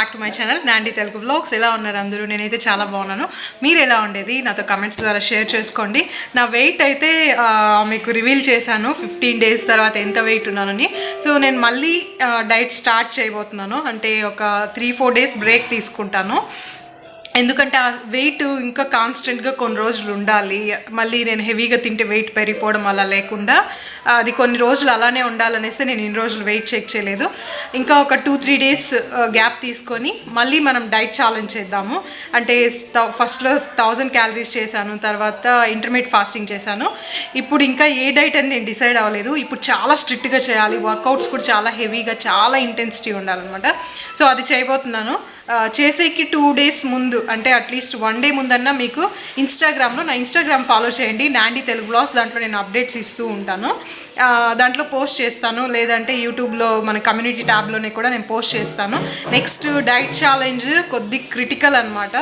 Back to my channel Nandi Telugu vlogs. ఎలా ఉన్నారు అందరూ? నేనైతే చాలా బాగున్నాను. మీరు ఎలా ఉండేది నాతో కమెంట్స్ ద్వారా షేర్ చేసుకోండి. నా వెయిట్ అయితే మీకు రివీల్ చేశాను 15 days తర్వాత ఎంత వెయిట్ ఉన్నానని. సో నేను మళ్ళీ డైట్ స్టార్ట్ చేయబోతున్నాను. అంటే ఒక 3-4 days బ్రేక్ తీసుకుంటాను. ఎందుకంటే ఆ వెయిట్ ఇంకా కాన్స్టెంట్గా కొన్ని రోజులు ఉండాలి. మళ్ళీ నేను హెవీగా తింటే వెయిట్ పెరిగిపోవడం అలా లేకుండా అది కొన్ని రోజులు అలానే ఉండాలనేసి నేను ఇన్ని రోజులు వెయిట్ చెక్ చేయలేదు. ఇంకా ఒక 2-3 days గ్యాప్ తీసుకొని మళ్ళీ మనం డైట్ ఛాలెంజ్ చేద్దాము. అంటే ఫస్ట్లో 1000 calories చేశాను, తర్వాత ఇంటర్మీడియట్ ఫాస్టింగ్ చేశాను. ఇప్పుడు ఇంకా ఏ డైట్ అని నేను డిసైడ్ అవ్వలేదు. ఇప్పుడు చాలా స్ట్రిక్ట్గా చేయాలి, వర్కౌట్స్ కూడా చాలా హెవీగా, చాలా ఇంటెన్సిటీ ఉండాలన్నమాట. సో అది చేయబోతున్నాను. చేసేకి 2 days ముందు, అంటే అట్లీస్ట్ 1 day ముందన్నా మీకు ఇన్స్టాగ్రామ్లో, నా ఇన్స్టాగ్రామ్ ఫాలో చేయండి, నాండీ తెలుగు వ్లాగ్స్. దాంట్లో నేను అప్డేట్స్ ఇస్తూ ఉంటాను, దాంట్లో పోస్ట్ చేస్తాను. లేదంటే యూట్యూబ్లో మన కమ్యూనిటీ ట్యాబ్లోనే కూడా నేను పోస్ట్ చేస్తాను. నెక్స్ట్ డైట్ ఛాలెంజ్ కొద్ది క్రిటికల్ అనమాట.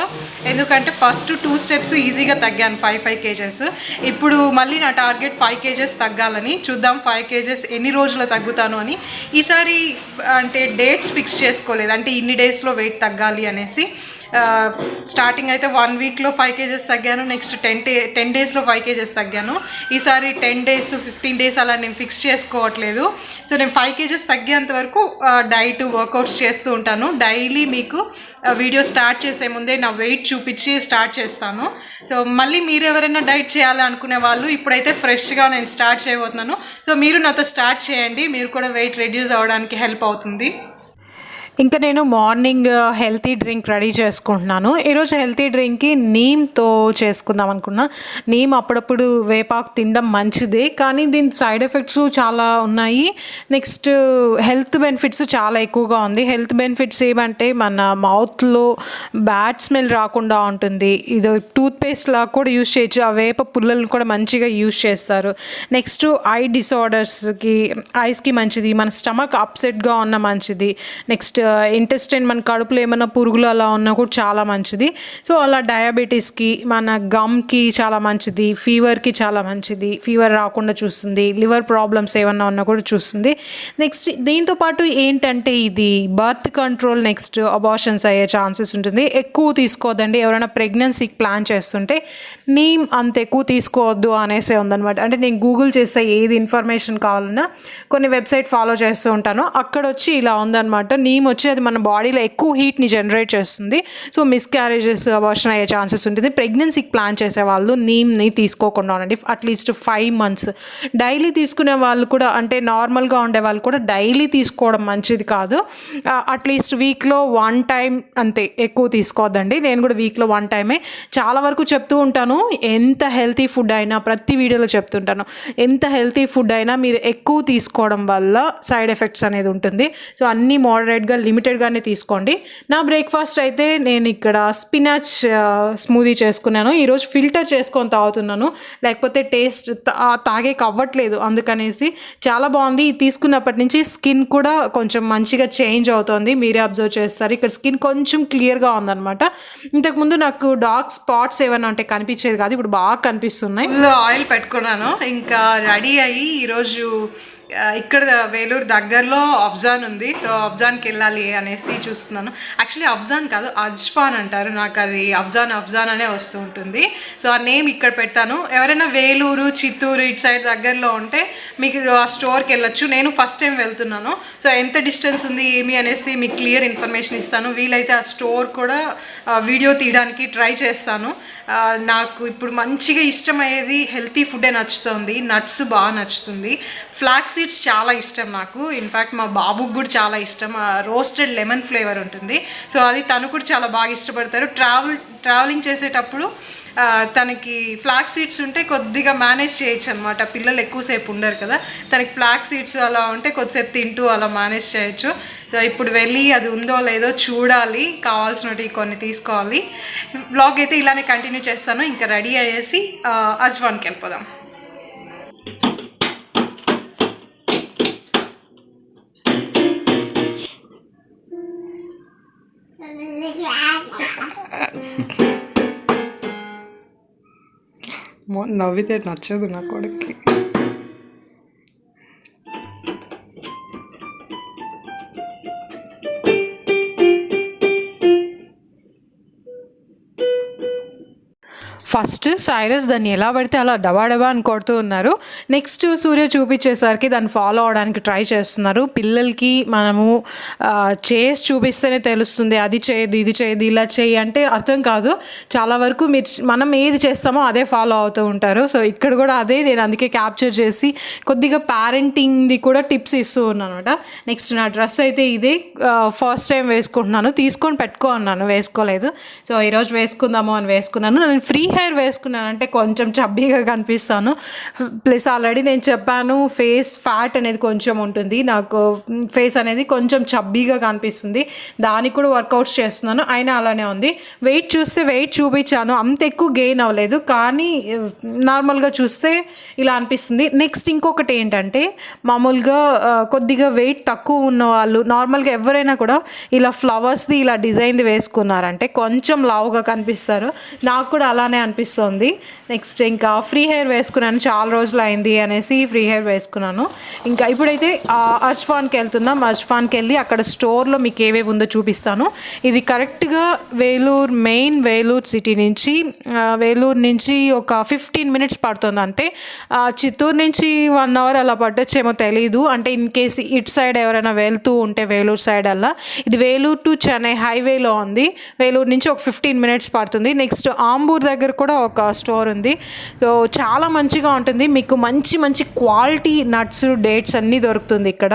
ఎందుకంటే ఫస్ట్ 2 steps ఈజీగా తగ్గాను, 5 kgs. ఇప్పుడు మళ్ళీ నా టార్గెట్ 5 kgs తగ్గాలని. చూద్దాం 5 kgs ఎన్ని రోజుల్లో తగ్గుతాను అని. ఈసారి అంటే డేట్స్ ఫిక్స్ చేసుకోలేదు, అంటే ఇన్ని డేస్లో వెయిట్ తగ్గాలి అనేసి. స్టార్టింగ్ అయితే 1 weekలో 5 kgs తగ్గాను, నెక్స్ట్ 10 daysలో 5 kgs తగ్గాను. ఈసారి 10 days 15 days అలా నేను ఫిక్స్ చేసుకోవట్లేదు. సో నేను 5 kgs తగ్గేంత వరకు డైట్ వర్కౌట్స్ చేస్తూ ఉంటాను. డైలీ మీకు వీడియో స్టార్ట్ చేసే ముందే నా వెయిట్ చూపించి స్టార్ట్ చేస్తాను. సో మళ్ళీ మీరు ఎవరైనా డైట్ చేయాలి అనుకునే వాళ్ళు ఇప్పుడైతే ఫ్రెష్గా నేను స్టార్ట్ చేయబోతున్నాను. సో మీరు నాతో స్టార్ట్ చేయండి, మీరు కూడా వెయిట్ రెడ్యూస్ అవ్వడానికి హెల్ప్ అవుతుంది. ఇంకా నేను మార్నింగ్ హెల్తీ డ్రింక్ రెడీ చేసుకుంటున్నాను. ఈరోజు హెల్తీ డ్రింక్కి నీమ్తో చేసుకుందాం అనుకున్నా. నీమ్ అప్పుడప్పుడు వేపాకు తినడం మంచిదే, కానీ దీని సైడ్ ఎఫెక్ట్స్ చాలా ఉన్నాయి. నెక్స్ట్ హెల్త్ బెనిఫిట్స్ చాలా ఎక్కువగా ఉంది. హెల్త్ బెనిఫిట్స్ ఏమంటే మన మౌత్లో బ్యాడ్ స్మెల్ రాకుండా ఉంటుంది. ఇది టూత్పేస్ట్ లాగా కూడా యూజ్ చేయొచ్చు. ఆ వేప పుల్లలను కూడా మంచిగా యూజ్ చేస్తారు. నెక్స్ట్ ఐ డిసార్డర్స్కి, ఐస్కి మంచిది. మన స్టమక్ అప్సెట్గా ఉన్న మంచిది. నెక్స్ట్ ఇంటెస్టైన్, మన కడుపులో ఏమైనా పురుగులు అలా ఉన్నా కూడా చాలా మంచిది. సో అలా డయాబెటీస్కి, మన గమ్కి చాలా మంచిది, ఫీవర్కి చాలా మంచిది, ఫీవర్ రాకుండా చూస్తుంది, లివర్ ప్రాబ్లమ్స్ ఏమన్నా ఉన్నా కూడా చూస్తుంది. నెక్స్ట్ దీంతోపాటు ఏంటంటే ఇది బర్త్ కంట్రోల్, నెక్స్ట్ అబార్షన్స్ అయ్యే ఛాన్సెస్ ఉంటుంది. ఎక్కువ తీసుకోవద్దండి. ఎవరైనా ప్రెగ్నెన్సీకి ప్లాన్ చేస్తుంటే నీమ్ అంత ఎక్కువ తీసుకోవద్దు అనేసే ఉందన్నమాట. అంటే నేను గూగుల్ చేస్తే ఏది ఇన్ఫర్మేషన్ కావాలన్నా కొన్ని వెబ్సైట్ ఫాలో చేస్తూ ఉంటాను. అక్కడ వచ్చి ఇలా ఉందన్నమాట. నీమ్ వచ్చి అది మన బాడీలో ఎక్కువ హీట్ని జనరేట్ చేస్తుంది. సో మిస్క్యారేజెస్, అబార్షన్ అయ్యే ఛాన్సెస్ ఉంటుంది. ప్రెగ్నెన్సీకి ప్లాన్ చేసే వాళ్ళు నీమ్ని తీసుకోకుండా ఉండండి అట్లీస్ట్ 5 months. డైలీ తీసుకునే వాళ్ళు కూడా, అంటే నార్మల్గా ఉండే వాళ్ళు కూడా డైలీ తీసుకోవడం మంచిది కాదు. అట్లీస్ట్ వీక్లో 1 time అంతే, ఎక్కువ తీసుకోవద్దండి. నేను కూడా వీక్లో 1 time చాలా వరకు చెప్తూ ఉంటాను. ఎంత హెల్తీ ఫుడ్ అయినా, ప్రతి వీడియోలో చెప్తుంటాను, ఎంత హెల్తీ ఫుడ్ అయినా మీరు ఎక్కువ తీసుకోవడం వల్ల సైడ్ ఎఫెక్ట్స్ అనేది ఉంటుంది. సో అన్నీ మోడరేట్గా, లిమిటెడ్గానే తీసుకోండి. నా బ్రేక్ఫాస్ట్ అయితే నేను ఇక్కడ స్పినాచ్ స్మూదీ చేసుకున్నాను. ఈరోజు ఫిల్టర్ చేసుకొని తాగుతున్నాను, లేకపోతే టేస్ట్ తాగేకి అవ్వట్లేదు. అందుకనేసి చాలా బాగుంది. తీసుకున్నప్పటి నుంచి స్కిన్ కూడా కొంచెం మంచిగా చేంజ్ అవుతుంది. మీరే అబ్జర్వ్ చేస్తారు, ఇక్కడ స్కిన్ కొంచెం క్లియర్గా ఉందన్నమాట. ఇంతకుముందు నాకు డార్క్ స్పాట్స్ ఏమైనా ఉంటే కనిపించేది కాదు, ఇప్పుడు బాగా కనిపిస్తున్నాయి. ఆయిల్ పెట్టుకున్నాను, ఇంకా రెడీ అయ్యి ఈరోజు ఇక్కడ వేలూరు దగ్గరలో అఫ్జాన్ ఉంది. సో అఫ్జాన్కి వెళ్ళాలి అనేసి చూస్తున్నాను. యాక్చువల్లీ అఫ్జాన్ కాదు, అజ్ఫాన్ అంటారు. నాకు అది అఫ్జాన్ అనే వస్తూ ఉంటుంది. సో ఆ నేమ్ ఇక్కడ పెడతాను. ఎవరైనా వేలూరు, చిత్తూరు ఇటు సైడ్ దగ్గరలో ఉంటే మీకు ఆ స్టోర్కి వెళ్ళొచ్చు. నేను ఫస్ట్ టైం వెళ్తున్నాను. సో ఎంత డిస్టెన్స్ ఉంది ఏమి అనేసి మీకు క్లియర్ ఇన్ఫర్మేషన్ ఇస్తాను. వీలైతే ఆ స్టోర్ కూడా వీడియో తీయడానికి ట్రై చేస్తాను. నాకు ఇప్పుడు మంచిగా ఇష్టమయ్యేది హెల్తీ ఫుడ్డే నచ్చుతుంది. నట్స్ బాగా నచ్చుతుంది, ఫ్లాక్స్ సీడ్స్ చాలా ఇష్టం నాకు. ఇన్ఫ్యాక్ట్ మా బాబుకి కూడా చాలా ఇష్టం. రోస్టెడ్ లెమన్ ఫ్లేవర్ ఉంటుంది. సో అది తను కూడా చాలా బాగా ఇష్టపడతారు. ట్రావెలింగ్ చేసేటప్పుడు తనకి ఫ్లాక్స్ సీడ్స్ ఉంటే కొద్దిగా మేనేజ్ చేయొచ్చు అనమాట. పిల్లలు ఎక్కువసేపు ఉండరు కదా, తనకి ఫ్లాక్స్ సీడ్స్ అలా ఉంటే కొద్దిసేపు తింటూ అలా మేనేజ్ చేయొచ్చు. సో ఇప్పుడు వెళ్ళి అది ఉందో లేదో చూడాలి, కావాల్సినవి కొన్ని తీసుకోవాలి. బ్లాగ్ అయితే ఇలానే కంటిన్యూ చేస్తాను. ఇంకా రెడీ అయ్యేసి అజ్వాన్కి వెళ్ళిపోదాం. నవ్వితే నచ్చదు నా కొడుక్కి. ఫస్ట్ సైరస్ దాన్ని ఎలా పడితే అలా డబా అని కొడుతూ ఉన్నారు. నెక్స్ట్ సూర్య చూపించేసరికి దాన్ని ఫాలో అవడానికి ట్రై చేస్తున్నారు. పిల్లలకి మనము చేసి చూపిస్తేనే తెలుస్తుంది, అది చేయదు ఇది చేయదు ఇలా చేయి అంటే అర్థం కాదు. చాలా వరకు మనం ఏది చేస్తామో అదే ఫాలో అవుతూ ఉంటారు. సో ఇక్కడ కూడా అదే నేను అందుకే క్యాప్చర్ చేసి కొద్దిగా పేరెంటింగ్ది కూడా టిప్స్ ఇస్తూ ఉన్నాను అనమాట. నెక్స్ట్ నా డ్రెస్ అయితే ఇదే, ఫస్ట్ టైం వేసుకుంటున్నాను. తీసుకొని పెట్టుకో అన్నాను, వేసుకోలేదు. సో ఈరోజు వేసుకుందాము అని వేసుకున్నాను. నేను ఫ్రీ హెయిర్ వేసుకున్నాను అంటే కొంచెం చబ్బీగా కనిపిస్తాను. ప్లస్ ఆల్రెడీ నేను చెప్పాను ఫేస్ ఫ్యాట్ అనేది కొంచెం ఉంటుంది, నాకు ఫేస్ అనేది కొంచెం చబ్బీగా కనిపిస్తుంది. దానికి కూడా వర్కౌట్స్ చేస్తున్నాను, అయినా అలానే ఉంది. వెయిట్ చూస్తే వెయిట్ చూపించాను, అంత ఎక్కువ గెయిన్ అవ్వలేదు, కానీ నార్మల్గా చూస్తే ఇలా అనిపిస్తుంది. నెక్స్ట్ ఇంకొకటి ఏంటంటే మామూలుగా కొద్దిగా వెయిట్ తక్కువ ఉన్న వాళ్ళు నార్మల్గా ఎవరైనా కూడా ఇలా ఫ్లవర్స్ది ఇలా డిజైన్ది వేసుకున్నారంటే కొంచెం లావుగా కనిపిస్తారు. నాకు కూడా అలానే అనిపిస్తుంది. నెక్స్ట్ ఇంకా ఫ్రీ హెయిర్ వేసుకున్నాను, చాలా రోజులు అయింది అనేసి ఫ్రీ హెయిర్ వేసుకున్నాను. ఇంకా ఇప్పుడైతే అజ్ఫాన్కి వెళ్తున్నాం. అజ్ఫాన్కి వెళ్ళి అక్కడ స్టోర్లో మీకు ఏవేవి ఉందో చూపిస్తాను. ఇది కరెక్ట్గా వేలూరు సిటీ నుంచి వేలూరు నుంచి ఒక 15 minutes పడుతుంది అంతే. చిత్తూరు నుంచి 1 hour అలా పట్టొచ్చేమో తెలీదు. అంటే ఇన్ కేస్ ఇటు సైడ్ ఎవరైనా వెళ్తూ ఉంటే వేలూరు సైడ్ అలా, ఇది వేలూరు టు చెన్నై హైవేలో ఉంది. వేలూరు నుంచి ఒక 15 minutes పడుతుంది. నెక్స్ట్ ఆంబూర్ దగ్గర కూడా ఒక స్టోర్ ఉంది. సో చాలా మంచిగా ఉంటుంది, మీకు మంచి మంచి క్వాలిటీ నట్స్ డేట్స్ అన్నీ దొరుకుతుంది ఇక్కడ.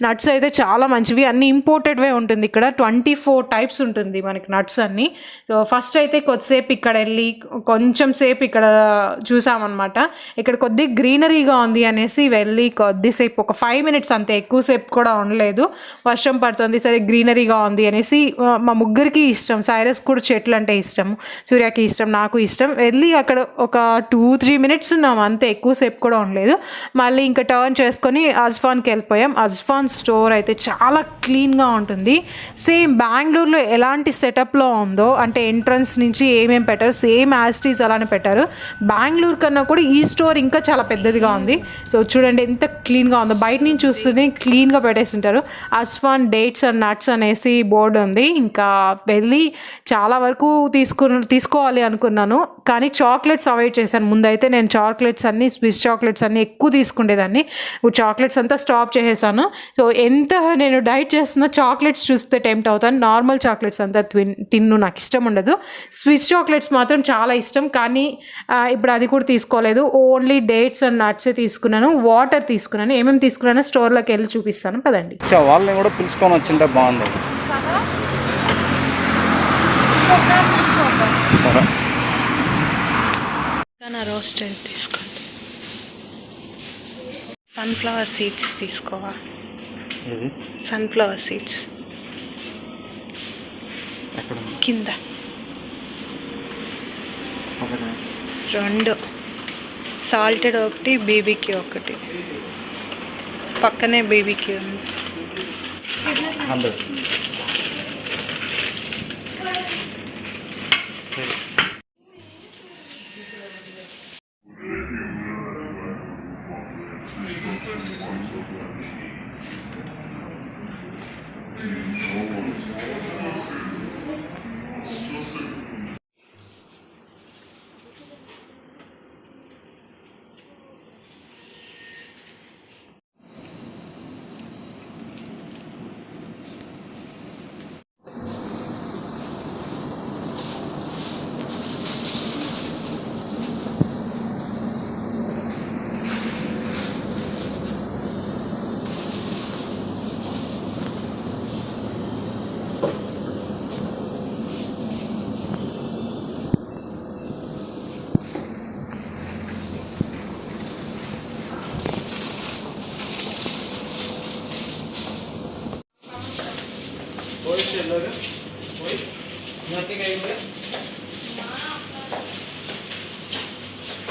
నట్స్ అయితే చాలా మంచివి, అన్నీ ఇంపోర్టెడ్వే ఉంటుంది ఇక్కడ. 24 types ఉంటుంది మనకి నట్స్ అన్నీ. సో ఫస్ట్ అయితే కొద్దిసేపు ఇక్కడ వెళ్ళి కొంచెం సేపు ఇక్కడ చూసామన్నమాట. ఇక్కడ కొద్దిగా గ్రీనరీగా ఉంది అనేసి వెళ్ళి కొద్దిసేపు ఒక 5 minutes అంతే, ఎక్కువసేపు కూడా ఉండలేదు. వర్షం పడుతుంది, సరే గ్రీనరీగా ఉంది అనేసి. మా ముగ్గురికి ఇష్టం, సైరస్ కూడా చెట్లు అంటే ఇష్టం, సూర్యకి ఇష్టం, నాకు ఇష్టం. వెళ్ళి అక్కడ ఒక 2-3 minutes ఉన్నాము అంతే, ఎక్కువసేపు కూడా ఉండలేదు. మళ్ళీ ఇంకా టర్న్ చేసుకొని అజ్ఫాన్కి వెళ్ళిపోయాం. అజ్ఫాన్ స్టోర్ అయితే చాలా క్లీన్గా ఉంటుంది. సేమ్ బెంగళూరులో ఎలాంటి సెటప్లో ఉందో, అంటే ఎంట్రన్స్ నుంచి ఏమేమి పెట్టారు సేమ్ యాస్టీస్ అలానే పెట్టారు. బెంగళూరు కన్నా కూడా ఈ స్టోర్ ఇంకా చాలా పెద్దదిగా ఉంది. సో చూడండి ఎంత క్లీన్గా ఉందో, బయట నుంచి చూస్తూనే క్లీన్గా పెట్టేసింటారు. అజ్ఫాన్ డేట్స్ అండ్ నట్స్ అనేసి బోర్డు ఉంది. ఇంకా వెళ్ళి చాలా వరకు తీసుకోవాలి అనుకున్నాను, కానీ చాక్లెట్స్ అవాయిడ్ చేశాను. ముందైతే నేను చాక్లెట్స్ అన్నీ, స్విస్ చాక్లెట్స్ అన్నీ ఎక్కువ తీసుకునేదాన్ని. ఇప్పుడు చాక్లెట్స్ అంతా స్టాప్ చేసేసాను. సో ఎంత నేను డైట్ చేస్తున్నా చాక్లెట్స్ చూస్తే టెంప్ట్ అవుతాను. నార్మల్ చాక్లెట్స్ అంతా తిన్ను, నాకు ఇష్టం ఉండదు. స్విస్ చాక్లెట్స్ మాత్రం చాలా ఇష్టం, కానీ ఇప్పుడు అది కూడా తీసుకోలేదు. ఓన్లీ డేట్స్ అండ్ నట్సే తీసుకున్నాను. వాటర్ తీసుకున్నాను. ఏమేమి తీసుకున్నానో స్టోర్లోకి వెళ్ళి చూపిస్తాను, పదండి. వాళ్ళని కూడా పిలుచుకొని వచ్చింటే బాగుంది. రోస్టెడ్ తీసుకోండి. సన్ఫ్లవర్ సీడ్స్ తీసుకోవాలి. సన్ఫ్లవర్ సీడ్స్ కింద 2, సాల్టెడ్ ఒకటి, బీబీక్యూ ఒకటి, పక్కనే బీబీక్యూ ఉంది.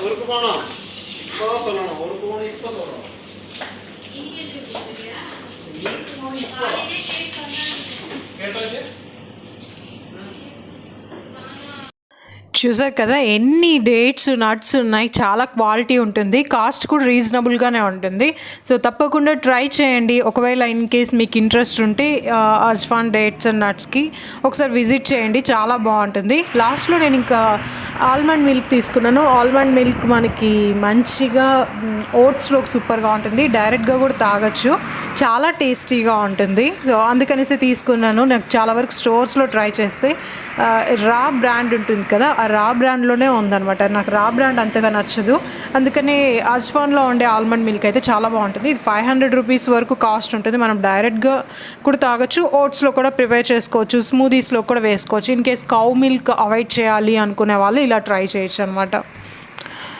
ஊருக்கு போனோம், இப்போதான் சொல்லணும். ஊருக்கு போகணும், இப்போ சொல்லணும். చూసారు కదా ఎన్ని డేట్స్ నట్స్ ఉన్నాయి, చాలా క్వాలిటీ ఉంటుంది, కాస్ట్ కూడా రీజనబుల్గానే ఉంటుంది. సో తప్పకుండా ట్రై చేయండి. ఒకవేళ ఇన్ కేస్ మీకు ఇంట్రెస్ట్ ఉంటే అజ్వాన్ డేట్స్ అండ్ నట్స్కి ఒకసారి విజిట్ చేయండి, చాలా బాగుంటుంది. లాస్ట్లో నేను ఇంకా ఆల్మండ్ మిల్క్ తీసుకున్నాను. ఆల్మండ్ మిల్క్ మనకి మంచిగా ఓట్స్లో సూపర్గా ఉంటుంది, డైరెక్ట్గా కూడా తాగొచ్చు, చాలా టేస్టీగా ఉంటుంది. సో అందుకనేసి తీసుకున్నాను. నాకు చాలా వరకు స్టోర్స్లో ట్రై చేస్తే రా బ్రాండ్ ఉంటుంది కదా, ఆ రా బ్రాండ్లోనే ఉందన్నమాట. నాకు రా బ్రాండ్ అంతగా నచ్చదు, అందుకని అజ్వాన్లో ఉండే ఆల్మండ్ మిల్క్ అయితే చాలా బాగుంటుంది. ఇది 500 రూపీస్ వరకు కాస్ట్ ఉంటుంది. మనం డైరెక్ట్గా కూడా తాగొచ్చు, ఓట్స్లో కూడా ప్రిపేర్ చేసుకోవచ్చు, స్మూదీస్లో కూడా వేసుకోవచ్చు. In case cow milk avoid చేయాలి అనుకునే వాళ్ళు ఇలా ట్రై చేయొచ్చు అనమాట.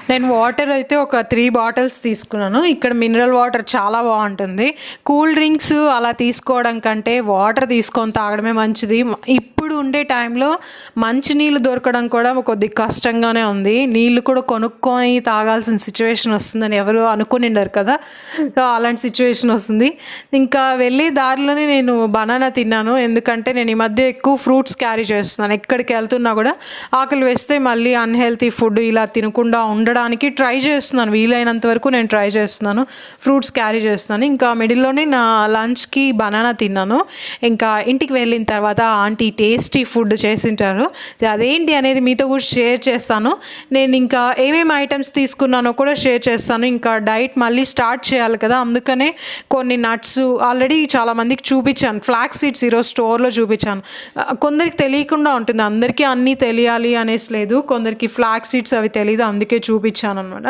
నేను వాటర్ అయితే ఒక 3 బాటిల్స్ తీసుకున్నాను. ఇక్కడ మినరల్ వాటర్ చాలా బాగుంటుంది. కూల్ డ్రింక్స్ అలా తీసుకోవడం కంటే వాటర్ తీసుకొని తాగడమే మంచిది. ఇప్పుడు ఉండే టైంలో మంచినీళ్ళు దొరకడం కూడా కొద్ది కష్టంగానే ఉంది. నీళ్ళు కూడా కొనుక్కొని తాగాల్సిన సిచ్యువేషన్ వస్తుందని ఎవరు అనుకునిండరు కదా, సో అలాంటి సిచ్యువేషన్ వస్తుంది. ఇంకా వెళ్ళే దారిలోనే నేను బనానా తిన్నాను, ఎందుకంటే నేను ఈ మధ్య ఎక్కువ ఫ్రూట్స్ క్యారీ చేస్తున్నాను. ఎక్కడికి వెళ్తున్నా కూడా ఆకలి వేస్తే మళ్ళీ అన్హెల్తీ ఫుడ్ ఇలా తినకుండా ఉండడానికి ట్రై చేస్తున్నాను. వీలైనంత వరకు నేను ట్రై చేస్తున్నాను, ఫ్రూట్స్ క్యారీ చేస్తున్నాను. ఇంకా మిడిల్లోనే నా లంచ్కి బనానా తిన్నాను. ఇంకా ఇంటికి వెళ్ళిన తర్వాత ఆంటీ టేస్టీ ఫుడ్ చేసింటారు, అదేంటి అనేది మీతో కూడా షేర్ చేస్తాను. నేను ఇంకా ఏమేమి ఐటమ్స్ తీసుకున్నానో కూడా షేర్ చేస్తాను. ఇంకా డైట్ మళ్ళీ స్టార్ట్ చేయాలి కదా, అందుకనే కొన్ని నట్స్ ఆల్రెడీ చాలామందికి చూపించాను. ఫ్లాక్స్ సీడ్స్ ఈరోజు స్టోర్లో చూపించాను. కొందరికి తెలియకుండా ఉంటుంది, అందరికీ అన్నీ తెలియాలి అనేసి లేదు. కొందరికి ఫ్లాక్స్ సీడ్స్ అవి తెలియదు, అందుకే చూపించాను అనమాట.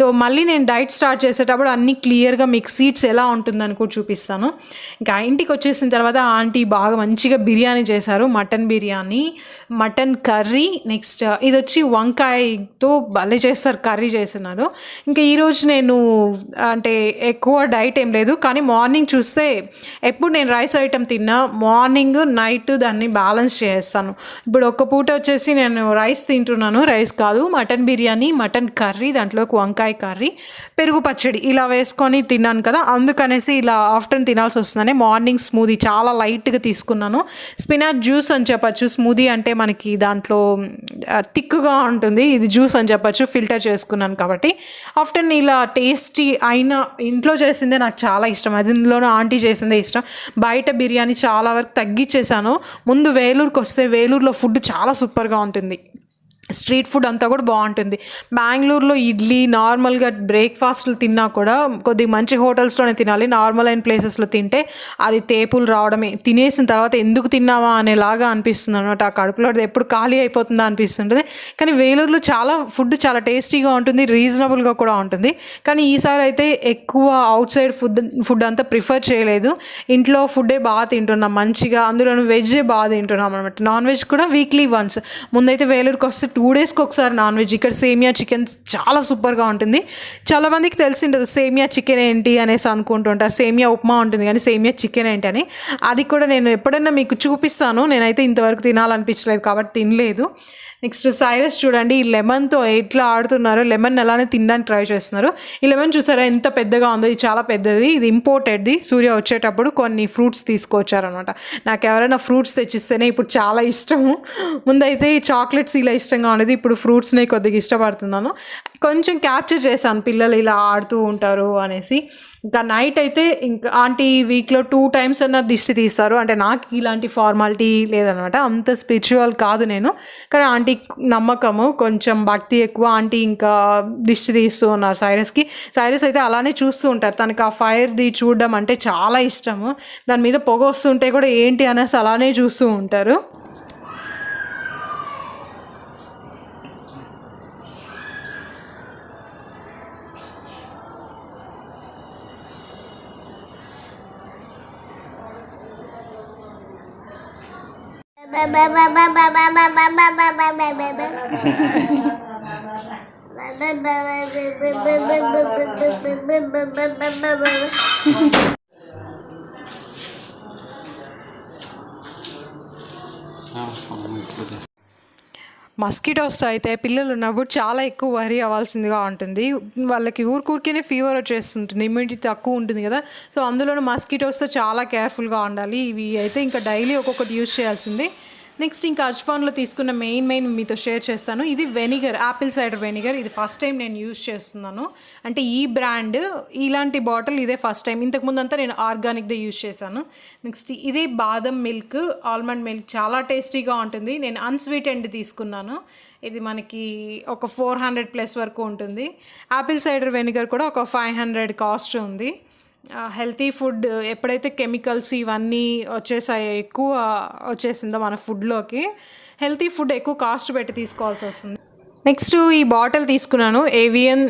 సో మళ్ళీ నేను డైట్ స్టార్ట్ చేసేటప్పుడు అన్నీ క్లియర్గా మీకు సీడ్స్ ఎలా ఉంటుందని కూడా చూపిస్తాను. ఇంకా ఇంటికి వచ్చేసిన తర్వాత ఆంటీ బాగా మంచిగా బిర్యానీ చేశారు, mutton biryani, mutton curry, next ఇది వచ్చి వంకాయతో భలే చేస్తారు, కర్రీ చేస్తున్నారు. ఇంకా ఈరోజు నేను అంటే ఎక్కువ డైట్ ఏం లేదు, కానీ మార్నింగ్ చూస్తే ఎప్పుడు నేను రైస్ ఐటమ్ తిన్నా మార్నింగ్ నైట్ దాన్ని బ్యాలెన్స్ చేస్తాను. ఇప్పుడు ఒక పూట వచ్చేసి నేను రైస్ తింటున్నాను, రైస్ కాదు, మటన్ బిర్యానీ, మటన్ కర్రీ, దాంట్లోకి వంకాయ కర్రీ, పెరుగు పచ్చడి ఇలా వేసుకొని తిన్నాను కదా, అందుకనేసి ఇలా ఆఫ్టర్నూన్ తినాల్సి వస్తుందని మార్నింగ్ స్మూదీ చాలా లైట్గా తీసుకున్నాను. స్పినాచ్ జ్యూస్ అని చెప్పచ్చు, స్మూదీ అంటే మనకి దాంట్లో థిక్గా ఉంటుంది, ఇది జ్యూస్ అని చెప్పచ్చు, ఫిల్టర్ చేసుకున్నాను కాబట్టి. ఆఫ్టర్నూన్ ఇలా టేస్టీ అయిన ఇంట్లో చేసిందే నాకు చాలా ఇష్టం, అదిలోనూ ఆంటీ చేసిందే ఇష్టం. బయట బిర్యానీ చాలా వరకు తగ్గించేసాను. ముందు వేలూరుకి వస్తే వేలూరులో ఫుడ్ చాలా సూపర్గా ఉంటుంది, స్ట్రీట్ ఫుడ్ అంతా కూడా బాగుంటుంది. బెంగళూరులో ఇడ్లీ నార్మల్గా బ్రేక్ఫాస్ట్లు తిన్నా కూడా కొద్దిగా మంచి హోటల్స్లోనే తినాలి, నార్మల్ అయిన ప్లేసెస్లో తింటే అది తేపులు రావడమే, తినేసిన తర్వాత ఎందుకు తిన్నావా అనేలాగా అనిపిస్తుంది అనమాట. ఆ కడుపులో ఎప్పుడు ఖాళీ అయిపోతుందా అనిపిస్తుంటుంది. కానీ వేలూరులో చాలా ఫుడ్ చాలా టేస్టీగా ఉంటుంది, రీజనబుల్గా కూడా ఉంటుంది. కానీ ఈసారి అయితే ఎక్కువ అవుట్ సైడ్ ఫుడ్ అంతా ప్రిఫర్ చేయలేదు, ఇంట్లో ఫుడ్డే బాగా తింటున్నాం మంచిగా, అందులోనూ వెజ్జే బాగా తింటున్నాం అనమాట. నాన్ వెజ్ కూడా వీక్లీ వన్స్. ముందైతే వేలూరుకి వస్తే 2 డేస్కి ఒకసారి నాన్ వెజ్. ఇక్కడ సేమియా చికెన్ చాలా సూపర్గా ఉంటుంది. చాలామందికి తెలిసిండదు సేమియా చికెన్ ఏంటి అనేసి అనుకుంటుంటారు, సేమియా ఉప్మా ఉంటుంది కానీ సేమియా చికెన్ ఏంటి అని. అది కూడా నేను ఎప్పుడైనా మీకు చూపిస్తాను, నేనైతే ఇంతవరకు తినాలనిపించలేదు కాబట్టి తినలేదు. నెక్స్ట్ సైరస్ చూడండి, ఈ లెమన్తో ఎట్లా ఆడుతున్నారు, లెమన్ అలానే తినడానికి ట్రై చేస్తున్నారు. ఈ లెమన్ చూసారా ఎంత పెద్దగా ఉందో, ఇది చాలా పెద్దది, ఇది ఇంపోర్టెడ్ది. సూర్య వచ్చేటప్పుడు కొన్ని ఫ్రూట్స్ తీసుకొచ్చారనమాట. నాకు ఎవరైనా ఫ్రూట్స్ తెచ్చిస్తేనే ఇప్పుడు చాలా ఇష్టము. ముందైతే చాక్లెట్స్ ఇలా ఇష్టంగా ఉండేది, ఇప్పుడు ఫ్రూట్స్నే కొద్దిగా ఇష్టపడుతున్నాను. కొంచెం క్యాప్చర్ చేశాను పిల్లలు ఇలా ఆడుతూ ఉంటారు అనేసి. ఇంకా నైట్ అయితే ఇంకా ఆంటీ వీక్లో 2 టైమ్స్ అన్న దిష్టి తీస్తారు. అంటే నాకు ఇలాంటి ఫార్మాలిటీ లేదనమాట, అంత స్పిరిచువల్ కాదు నేను, కానీ ఆంటీ నమ్మకము, కొంచెం భక్తి ఎక్కువ. ఆంటీ ఇంకా దిష్టి తీస్తూ ఉన్నారు సైరస్కి. సైరస్ అయితే అలానే చూస్తూ ఉంటారు, తనకి ఆ ఫైర్ది చూడడం అంటే చాలా ఇష్టము. దాని మీద పొగ వస్తుంటే కూడా ఏంటి అనేసి అలానే చూస్తూ ఉంటారు. మస్కిటోస్తో అయితే పిల్లలు ఉన్నప్పుడు చాలా ఎక్కువ వరీ అవ్వాల్సిందిగా ఉంటుంది. వాళ్ళకి ఊరికూరికే ఫీవర్ వచ్చేస్తుంటుంది, ఇమ్యూనిటీ తక్కువ ఉంటుంది కదా, సో అందులోనూ మస్కిటోస్తో చాలా కేర్ఫుల్గా ఉండాలి. ఇవి అయితే ఇంకా డైలీ ఒక్కొక్కటి యూజ్ చేయాల్సింది. నెక్స్ట్ ఇంకా అజ్వాన్లో తీసుకున్న మెయిన్ మీతో షేర్ చేస్తాను. ఇది వెనిగర్, యాపిల్ సైడర్ వెనిగర్. ఇది ఫస్ట్ టైం నేను యూజ్ చేస్తున్నాను. అంటే ఈ బ్రాండ్ ఇలాంటి బాటిల్ ఇదే ఫస్ట్ టైం. ఇంతకుముందు అంతా నేను ఆర్గానిక్దే యూజ్ చేశాను. నెక్స్ట్ ఇదే బాదం మిల్క్, ఆల్మండ్ మిల్క్ చాలా టేస్టీగా ఉంటుంది. నేను అన్స్వీటెండ్ తీసుకున్నాను. ఇది మనకి ఒక 400+ వరకు ఉంటుంది. యాపిల్ సైడర్ వెనిగర్ కూడా ఒక 500 కాస్ట్ ఉంది. హెల్తీ ఫుడ్ ఎప్పుడైతే కెమికల్స్ ఇవన్నీ వచ్చేసాయో, ఎక్కువ వచ్చేసిందో మన ఫుడ్లోకి, హెల్తీ ఫుడ్ ఎక్కువ కాస్ట్ పెట్టి తీసుకోవాల్సి వస్తుంది. నెక్స్ట్ ఈ బాటిల్ తీసుకున్నాను, ఏవియన్.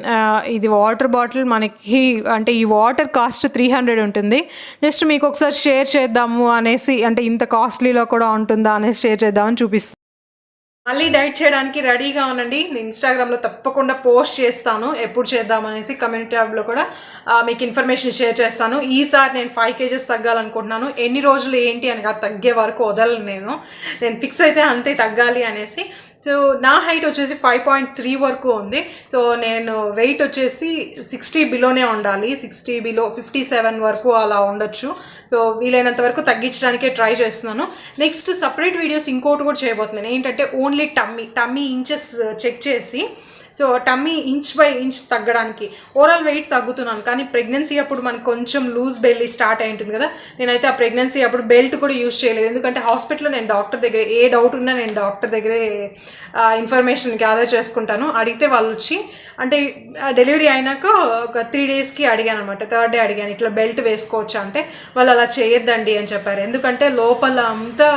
ఇది వాటర్ బాటిల్. మనకి అంటే ఈ వాటర్ కాస్ట్ 300 ఉంటుంది. జస్ట్ మీకు ఒకసారి షేర్ చేద్దాము అనేసి, అంటే ఇంత కాస్ట్లీలో కూడా ఉంటుందా అనేసి షేర్ చేద్దామని చూపిస్తాను. మళ్ళీ డైట్ చేయడానికి రెడీగా ఉండండి. నేను ఇన్స్టాగ్రామ్లో తప్పకుండా పోస్ట్ చేస్తాను, ఎప్పుడు చేద్దామనేసి. కమ్యూనిటీ ట్యాబ్లో కూడా మీకు ఇన్ఫర్మేషన్ షేర్ చేస్తాను. ఈసారి నేను 5 kgs తగ్గాలనుకుంటున్నాను. ఎన్ని రోజులు ఏంటి అని కాదు, తగ్గే వరకు వదలను. నేను ఫిక్స్ అయితే అంతే తగ్గాలి అనేసి. సో నా హైట్ వచ్చేసి 5.3 వరకు ఉంది. సో నేను వెయిట్ వచ్చేసి 60 బిలోనే ఉండాలి. 60 బిలో 57 వరకు అలా ఉండొచ్చు. సో వీలైనంత వరకు తగ్గించడానికే ట్రై చేస్తున్నాను. నెక్స్ట్ సపరేట్ వీడియోస్ ఇంకోటి కూడా చేయబోతున్నాను. ఏంటంటే ఓన్లీ టమ్మీ ఇంచెస్ చెక్ చేసి, so tummy inch by inch తగ్గడానికి. ఓవరాల్ వెయిట్ తగ్గుతున్నాను, కానీ ప్రెగ్నెన్సీ అప్పుడు మనకు కొంచెం లూజ్ బెల్లీ స్టార్ట్ అయి ఉంటుంది కదా. నేనైతే ఆ ప్రెగ్నెన్సీ అప్పుడు బెల్ట్ కూడా యూజ్ చేయలేదు. ఎందుకంటే హాస్పిటల్లో నేను డాక్టర్ దగ్గర ఏ డౌట్ ఉన్నా నేను డాక్టర్ దగ్గరే ఇన్ఫర్మేషన్ గ్యాదర్ చేసుకుంటాను. అడిగితే వాళ్ళు వచ్చి, అంటే డెలివరీ అయినాక ఒక 3 daysకి అడిగాను అనమాట. 3rd day అడిగాను, ఇట్లా బెల్ట్ వేసుకోవచ్చా అంటే వాళ్ళు అలా చేయొద్దండి అని చెప్పారు. ఎందుకంటే లోపల అంతా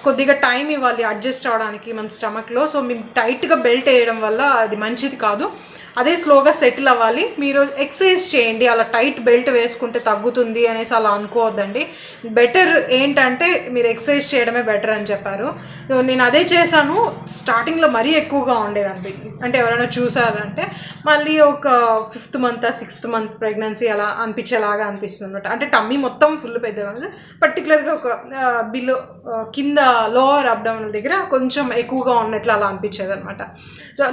కొద్దిగా టైం ఇవ్వాలి అడ్జస్ట్ అవడానికి మన స్టమక్లో. సో మేము టైట్గా బెల్ట్ వేయడం వల్ల అది మంచిది కాదు. అదే స్లోగా సెటిల్ అవ్వాలి. మీరు ఎక్సర్సైజ్ చేయండి, అలా టైట్ బెల్ట్ వేసుకుంటే తగ్గుతుంది అనేసి అలా అనుకోవద్దండి. బెటర్ ఏంటంటే మీరు ఎక్సర్సైజ్ చేయడమే బెటర్ అని చెప్పారు. నేను అదే చేశాను. స్టార్టింగ్లో మరీ ఎక్కువగా ఉండేదండి. అంటే ఎవరైనా చూసారంటే మళ్ళీ ఒక 5th month 6th month pregnancy అలా అనిపించేలాగా అనిపిస్తుంది అనమాట. అంటే టమ్మీ మొత్తం ఫుల్ పెద్దగా ఉంది, పర్టికులర్గా ఒక బిలో కింద లోవర్ అబ్డామినల్ దగ్గర కొంచెం ఎక్కువగా ఉన్నట్లు అలా అనిపించేది అనమాట.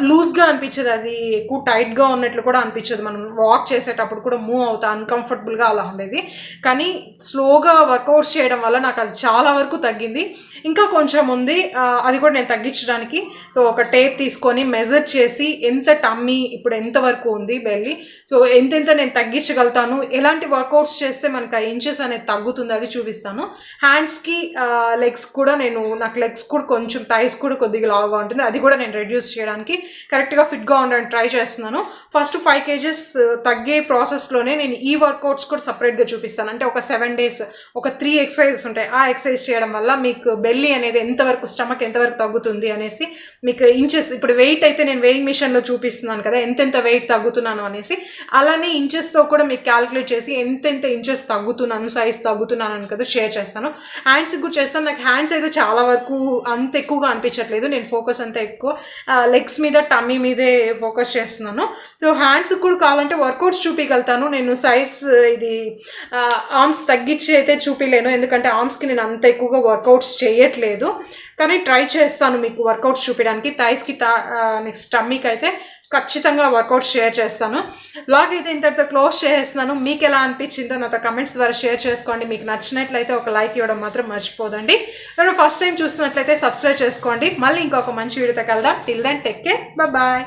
లూజ్గా అనిపించేది, అది ఎక్కువ టైట్గా ఉన్నట్లు కూడా అనిపించదు. మనం వాక్ చేసేటప్పుడు కూడా మూవ్ అవుతా అన్కంఫర్టబుల్గా అలా ఉండేది. కానీ స్లోగా వర్కౌట్స్ చేయడం వల్ల నాకు అది చాలా వరకు తగ్గింది. ఇంకా కొంచెం ఉంది, అది కూడా నేను తగ్గించడానికి. సో ఒక టేప్ తీసుకొని మెజర్ చేసి ఎంత టమ్మీ ఇప్పుడు ఎంతవరకు ఉంది బెల్లీ, సో ఎంతెంత నేను తగ్గించగలుగుతాను, ఎలాంటి వర్కౌట్స్ చేస్తే మనకు ఆ ఇంచెస్ అనేది తగ్గుతుంది అది చూపిస్తాను. హ్యాండ్స్కి లెగ్స్ కూడా నాకు లెగ్స్ కూడా కొంచెం, థైస్ కూడా కొద్దిగా లావుగా ఉంటుంది, అది కూడా నేను రెడ్యూస్ చేయడానికి కరెక్ట్గా ఫిట్గా ఉండడానికి ట్రై చేస్తున్నాను. ఫస్ట్ 5 kgs తగ్గే ప్రాసెస్లోనే నేను ఈ వర్కౌట్స్ కూడా సపరేట్గా చూపిస్తాను. అంటే ఒక 7 days ఒక 3 exercises ఉంటాయి. ఆ ఎక్సర్సైజ్ చేయడం వల్ల మీకు బెల్లీ అనేది ఎంతవరకు, స్టమక్ ఎంతవరకు తగ్గుతుంది అనేసి, మీకు ఇంచెస్ ఇప్పుడు వెయిట్ అయితే నేను వెయింగ్ మిషన్లో చూపిస్తున్నాను కదా ఎంతెంత వెయిట్ తగ్గుతున్నాను అనేసి, అలానే ఇంచెస్తో కూడా మీకు క్యాలిక్యులేట్ చేసి ఎంతెంత ఇంచెస్ తగ్గుతున్నాను, సైజ్ తగ్గుతున్నాను అని కదా షేర్ చేస్తాను. హ్యాండ్స్కి కూడా చేస్తాను. నాకు హ్యాండ్స్ అయితే చాలా వరకు అంత ఎక్కువగా అనిపించట్లేదు. నేను ఫోకస్ అంతా ఎక్కువ లెగ్స్ మీద, టమ్మీ మీదే ఫోకస్ చేస్తున్నాను. సో హ్యాండ్స్కి కూడా కావాలంటే వర్కౌట్స్ చూపించగలుగుతాను. నేను సైజ్ ఇది ఆర్మ్స్ తగ్గించి అయితే చూపించలేను, ఎందుకంటే ఆర్మ్స్కి నేను అంత ఎక్కువగా వర్కౌట్స్ చేయట్లేదు. కానీ ట్రై చేస్తాను మీకు వర్కౌట్స్ చూపించడానికి. థైస్కి నెక్స్ట్ టమ్మీకి అయితే ఖచ్చితంగా వర్కౌట్స్ షేర్ చేస్తాను. బ్లాగ్ అయితే ఇంతటితో క్లోజ్ చేసేస్తున్నాను. మీకు ఎలా అనిపించిందో నాతో కమెంట్స్ ద్వారా షేర్ చేసుకోండి. మీకు నచ్చినట్లయితే ఒక లైక్ ఇవ్వడం మాత్రం మర్చిపోదండి. నేను ఫస్ట్ టైం చూస్తున్నట్లయితే సబ్స్క్రైబ్ చేసుకోండి. మళ్ళీ ఇంకొక మంచి వీడియోతో కలుద్దాం. Till then take care, bye.